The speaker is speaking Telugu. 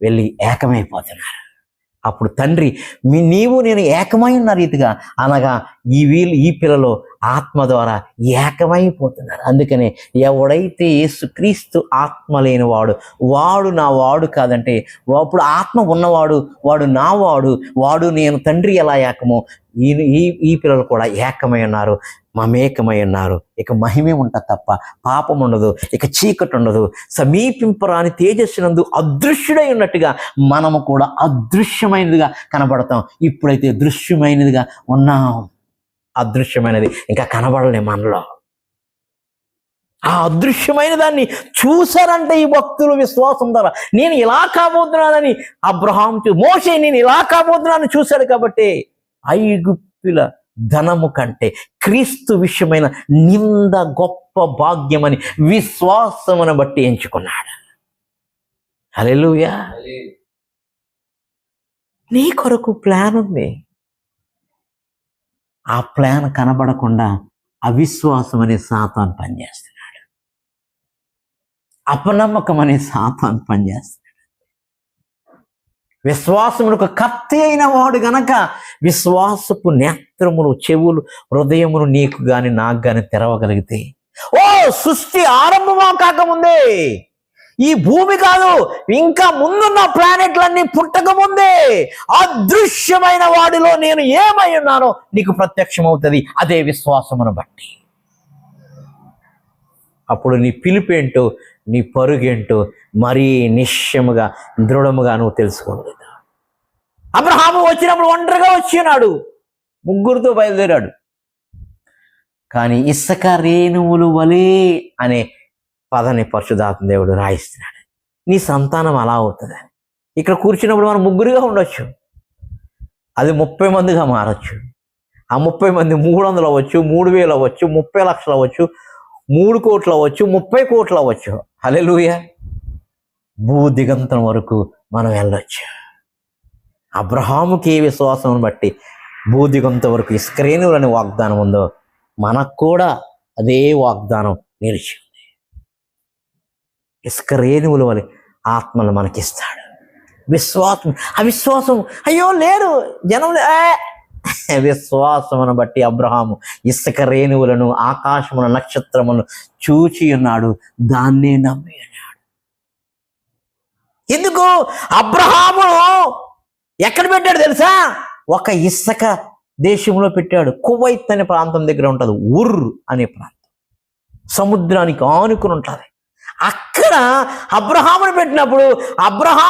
వెళ్ళి ఏకమైపోతున్నారు. అప్పుడు తండ్రి నీవు నేను ఏకమై ఉన్న రీతిగా అనగా ఈ పిల్లలు ఆత్మ ద్వారా ఏకమైపోతున్నారు. అందుకనే ఎవడైతే యేసుక్రీస్తు ఆత్మ లేనివాడు వాడు నా వాడు కాదంటే, అప్పుడు ఆత్మ ఉన్నవాడు వాడు నా వాడు నేను తండ్రి ఎలా ఏకమో ఈ పిల్లలు కూడా ఏకమై ఉన్నారు, మమేకమై ఉన్నారు. ఇక మహిమే ఉంటుంది తప్ప పాపం ఉండదు, ఇక చీకటి ఉండదు. సమీపింపరాని తేజస్సునందు అదృశ్యుడై ఉన్నట్టుగా మనము కూడా అదృశ్యమైనదిగా కనబడతాం. ఇప్పుడైతే దృశ్యమైనదిగా ఉన్నాం, అదృశ్యమైనది ఇంకా కనబడలే మనలో. ఆ అదృశ్యమైన దాన్ని చూశారంటే ఈ భక్తులు విశ్వాసం ద్వారా నేను ఇలా కాబోతున్నానని అబ్రహాం మోషే నేను ఇలా కాబోతున్నానని చూశాడు. కాబట్టి ఐగుప్తుల ధనము కంటే క్రీస్తు విషయమైన నింద గొప్ప భాగ్యమని విశ్వాసమును బట్టి ఎంచుకున్నాడు. హల్లెలూయా. నీ కొరకు ప్లాన్ ఉంది. ఆ ప్లాన్ కనబడకుండా అవిశ్వాసం అనే సాతాను పనిచేస్తున్నాడు, అపనమ్మకం అనే సాతాను పనిచేస్తున్నాడు. విశ్వాసమునకు కత్తి అయిన వాడు గనక విశ్వాసపు నేత్రములు, చెవులు, హృదయమును నీకు గాని నాకు గాని తెరవగలిగితే, సృష్టి ఆరంభమా కాకముందే, ఈ భూమి కాదు ఇంకా ముందున్న ప్లానెట్లన్నీ పుట్టకముందే అదృశ్యమైన వాడిలో నేను ఏమై ఉన్నానో నీకు ప్రత్యక్షమవుతుంది. అదే విశ్వాసమును బట్టి. అప్పుడు నీ పిలుపేంటో నీ పరుగేంటో మరీ నిశ్చయముగా దృఢముగా నువ్వు తెలుసుకోగలుగుతావు. అబ్రహాము వచ్చినప్పుడు ఒంటరిగా వచ్చినాడు, ముగ్గురితో బయలుదేరాడు. కానీ ఇసుక రేణువులు వలే అనే పదాన్ని పరిశుద్ధాత్మ దేవుడు రాయిస్తున్నాడు. నీ సంతానం అలా అవుతుందని. ఇక్కడ కూర్చున్నప్పుడు మనం ముగ్గురుగా ఉండొచ్చు, అది 30 మందిగా మారచ్చు. ఆ 30 మంది 300 అవ్వచ్చు, 3000 అవ్వచ్చు, 30 లక్షలు అవ్వచ్చు, 3 కోట్లు అవ్వచ్చు, 30 కోట్లు అవ్వచ్చు. హల్లెలూయా. భూదిగంతం వరకు మనం వెళ్ళొచ్చు. అబ్రహాముకి ఏ విశ్వాసం బట్టి భూదిగంతం వరకు ఇస్కరేణువులని వాగ్దానం ఉందో మనకు కూడా అదే వాగ్దానం నిలిచి ఉంది. ఇస్కరేణువుల వలె ఆత్మను మనకిస్తాడు. విశ్వాసం, అవిశ్వాసం అయ్యో లేరు జనం. విశ్వాసమును బట్టి అబ్రహాము ఇసుక రేణువులను, ఆకాశమున నక్షత్రములను చూచి ఉన్నాడు, దాన్నే నమ్మి ఉన్నాడు. ఎందుకు అబ్రహామును ఎక్కడ పెట్టాడు తెలుసా? ఒక ఇసుక దేశంలో పెట్టాడు. కువైత్ అనే ప్రాంతం దగ్గర ఉంటుంది, ఉర్ అనే ప్రాంతం, సముద్రానికి ఆనుకుని ఉంటుంది. అక్కడ అబ్రహామును పెట్టినప్పుడు అబ్రహాం